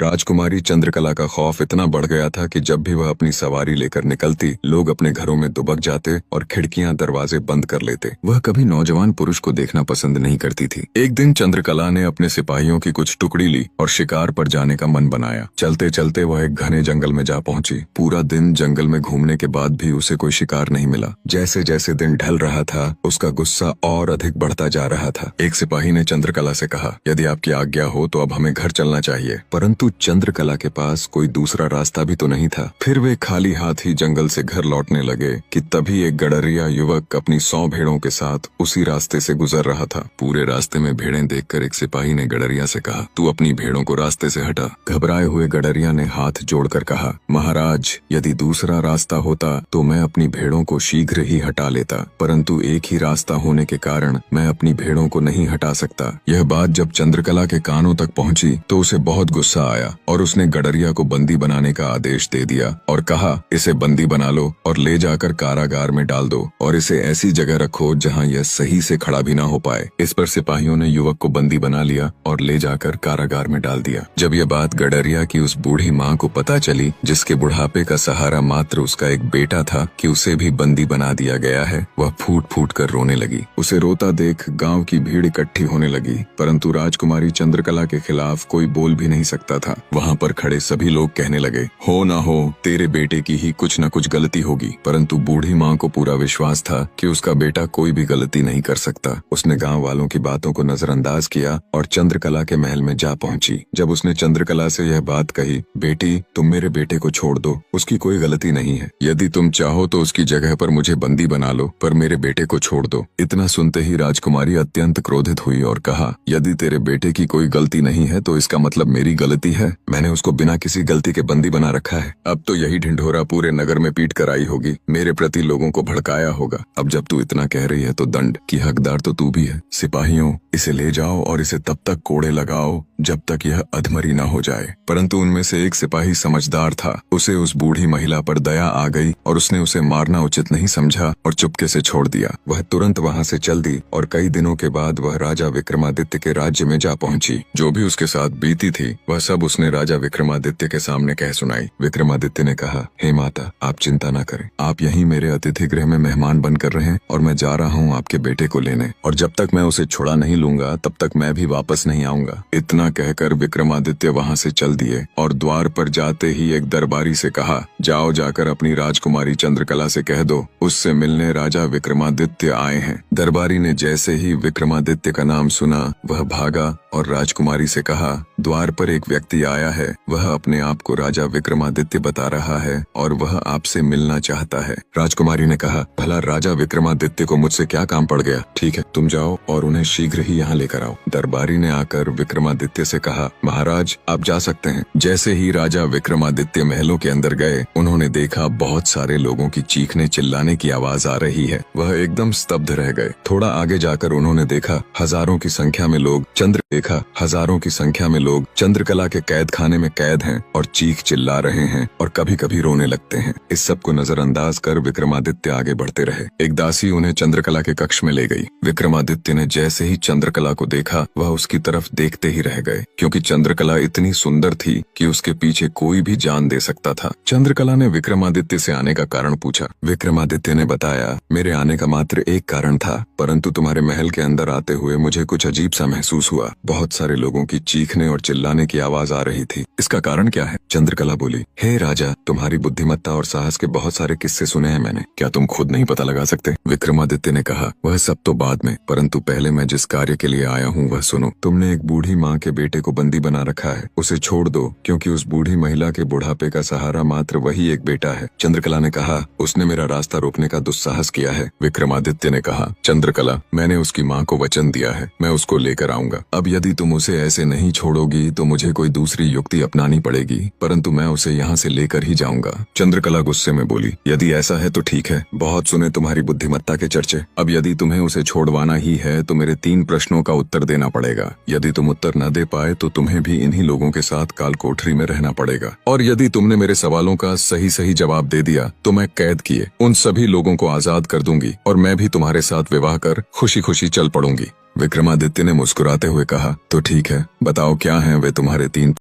राजकुमारी चंद्रकला का खौफ इतना बढ़ गया था कि जब भी वह अपनी सवारी लेकर निकलती, लोग अपने घरों में दुबक जाते और खिड़कियां दरवाजे बंद कर लेते। वह कभी नौजवान पुरुष को देखना पसंद नहीं करती थी। एक दिन चंद्रकला ने अपने सिपाहियों की कुछ टुकड़ी ली और शिकार पर जाने का मन बनाया। चलते चलते वह एक घने जंगल में जा पहुंची। पूरा दिन जंगल में घूमने के बाद भी उसे कोई शिकार नहीं मिला। जैसे जैसे दिन ढल रहा था, उसका गुस्सा और अधिक बढ़ता जा रहा था। एक सिपाही ने चंद्रकला से कहा, यदि आपकी आज्ञा हो तो अब हमें घर चलना चाहिए। परंतु चंद्रकला के पास कोई दूसरा रास्ता भी तो नहीं था। फिर वे खाली हाथ ही जंगल से घर लौटने लगे कि तभी एक गडरिया युवक अपनी 100 भेड़ों के साथ उसी रास्ते से गुजर रहा था। पूरे रास्ते में भेड़ें देखकर एक सिपाही ने गडरिया से कहा, तू अपनी भेड़ों को रास्ते से हटा। घबराए हुए गडरिया ने हाथ जोड़कर कहा, महाराज, यदि दूसरा रास्ता होता तो मैं अपनी भेड़ों को शीघ्र ही हटा लेता, परंतु एक ही रास्ता होने के कारण मैं अपनी भेड़ों को नहीं हटा सकता। यह बात जब चंद्रकला के कानों तक पहुंची तो उसे बहुत गुस्सा आया और उसने गडरिया को बंदी बनाने का आदेश दे दिया और कहा, इसे बंदी बना लो और ले जाकर कारागार में डाल दो और इसे ऐसी जगह रखो जहां यह सही से खड़ा भी ना हो पाए। इस पर सिपाहियों ने युवक को बंदी बना लिया और ले जाकर कारागार में डाल दिया। जब यह बात गडरिया की उस बूढ़ी माँ को पता चली, जिसके बुढ़ापे का सहारा मात्र उसका एक बेटा था, कि उसे भी बंदी बना दिया गया है, वह फूट फूट कर रोने लगी। उसे रोता देख गाँव की भीड़ इकट्ठी होने लगी, परंतु राजकुमारी चंद्रकला के खिलाफ कोई बोल भी नहीं सकता था। वहाँ पर खड़े सभी लोग कहने लगे, हो ना हो, तेरे बेटे की ही कुछ न कुछ गलती होगी। परंतु बूढ़ी माँ को पूरा विश्वास था कि उसका बेटा कोई भी गलती नहीं कर सकता। उसने गांव वालों की बातों को नजरअंदाज किया और चंद्रकला के महल में जा पहुंची। जब उसने चंद्रकला से यह बात कही, बेटी, तुम मेरे बेटे को छोड़ दो, उसकी कोई गलती नहीं है। यदि तुम चाहो तो उसकी जगह पर मुझे बंदी बना लो, पर मेरे बेटे को छोड़ दो। इतना सुनते ही राजकुमारी अत्यंत क्रोधित हुई और कहा, यदि तेरे बेटे की कोई गलती नहीं है तो इसका मतलब मेरी गलती है। मैंने उसको बिना किसी गलती के बंदी बना रखा है। अब तो यही ढिंढोरा पूरे नगर में पीट कर आई होगी, मेरे प्रति लोगों को भड़काया होगा। अब जब तू इतना कह रही है तो दंड की हकदार तो तू भी है। सिपाहियों, इसे ले जाओ और इसे तब तक कोड़े लगाओ जब तक यह अधमरी न हो जाए। परंतु उनमें से एक सिपाही समझदार था। उसे उस बूढ़ी महिला पर दया आ गई और उसने उसे मारना उचित नहीं समझा और चुपके से छोड़ दिया। वह तुरंत वहां से चल दी और कई दिनों के बाद वह राजा विक्रमादित्य के राज्य में जा पहुंची। जो भी उसके साथ बीती थी वह सब उसने राजा विक्रमादित्य के सामने कह सुनाई। विक्रमादित्य ने कहा, हे माता, आप चिंता न करें, आप यहीं मेरे अतिथि गृह में मेहमान बनकर रहें और मैं जा रहा हूँ आपके बेटे को लेने, और जब तक मैं उसे छुड़ा नहीं लूंगा तब तक मैं भी वापस नहीं आऊंगा। इतना कहकर विक्रमादित्य वहां से चल दिए और द्वार पर जाते ही एक दरबारी से कहा, जाओ जाकर अपनी राजकुमारी चंद्रकला से कह दो उससे मिलने राजा विक्रमादित्य आए हैं। दरबारी ने जैसे ही विक्रमादित्य का नाम सुना वह भागा और राजकुमारी से कहा, द्वार पर एक व्यक्ति आया है, वह अपने आप को राजा विक्रमादित्य बता रहा है और वह आपसे मिलना चाहता है। राजकुमारी ने कहा, भला राजा विक्रमादित्य को मुझसे क्या काम पड़ गया? ठीक है, तुम जाओ और उन्हें शीघ्र ही यहाँ लेकर आओ। दरबारी ने आकर विक्रमादित्य से कहा, महाराज, आप जा सकते हैं। जैसे ही राजा विक्रमादित्य महलों के अंदर गए, उन्होंने देखा बहुत सारे लोगों की चीखने चिल्लाने की आवाज आ रही है। वह एकदम स्तब्ध रह गए। थोड़ा आगे जाकर उन्होंने देखा हजारों की संख्या में लोग चंद्रकला के कैद खाने में कैद हैं और चीख चिल्ला रहे हैं और कभी कभी रोने लगते हैं। इस सब को नजरअंदाज कर विक्रमादित्य आगे बढ़ते रहे। एक दासी उन्हें चंद्रकला के कक्ष में ले गई। विक्रमादित्य ने जैसे ही चंद्रकला को देखा वह उसकी तरफ देखते ही रह गए, क्योंकि चंद्रकला इतनी सुंदर थी कि उसके पीछे कोई भी जान दे सकता था। चंद्रकला ने विक्रमादित्य से आने का कारण पूछा। विक्रमादित्य ने बताया, मेरे आने का मात्र एक कारण था, परंतु तुम्हारे महल के अंदर आते हुए मुझे कुछ अजीब सा महसूस हुआ। बहुत सारे लोगों की चीखने और चिल्लाने की आवाज आ रही थी। इसका कारण क्या है? चंद्रकला बोली, हे राजा, तुम्हारी बुद्धिमत्ता और साहस के बहुत सारे किस्से सुने हैं मैंने, क्या तुम खुद नहीं पता लगा सकते? विक्रमादित्य ने कहा, वह सब तो बाद में, परंतु पहले मैं जिस कार्य के लिए आया हूँ वह सुनो। तुमने एक बूढ़ी माँ के बेटे को बंदी बना रखा है, उसे छोड़ दो, क्योंकि उस बूढ़ी महिला के बुढ़ापे का सहारा मात्र वही एक बेटा है। चंद्रकला ने कहा, उसने मेरा रास्ता रोकने का दुस्साहस किया है। विक्रमादित्य ने कहा, चंद्रकला, मैंने उसकी माँ को वचन दिया है, मैं उसको लेकर आऊंगा। अब यदि तुम उसे ऐसे नहीं छोड़ोगी तो मुझे कोई दूसरी युक्ति अपनानी पड़ेगी, परंतु मैं उसे यहाँ से लेकर ही जाऊंगा। चंद्रकला गुस्से में बोली, यदि ऐसा है तो ठीक है, बहुत सुने तुम्हारी बुद्धिमत्ता के चर्चे। अब यदि तुम्हें उसे छोड़वाना ही है तो मेरे 3 प्रश्नों का उत्तर देना पड़ेगा। यदि तुम उत्तर न दे पाए तो तुम्हें भी इन्हीं लोगों के साथ काल कोठरी में रहना पड़ेगा, और यदि तुमने मेरे सवालों का सही सही जवाब दे दिया तो मैं कैद किए उन सभी लोगों को आजाद कर दूंगी और मैं भी तुम्हारे साथ विवाह कर खुशी खुशी चल पड़ूंगी। विक्रमादित्य ने मुस्कुराते हुए कहा, तो ठीक है, बताओ क्या हैं वे तुम्हारे 3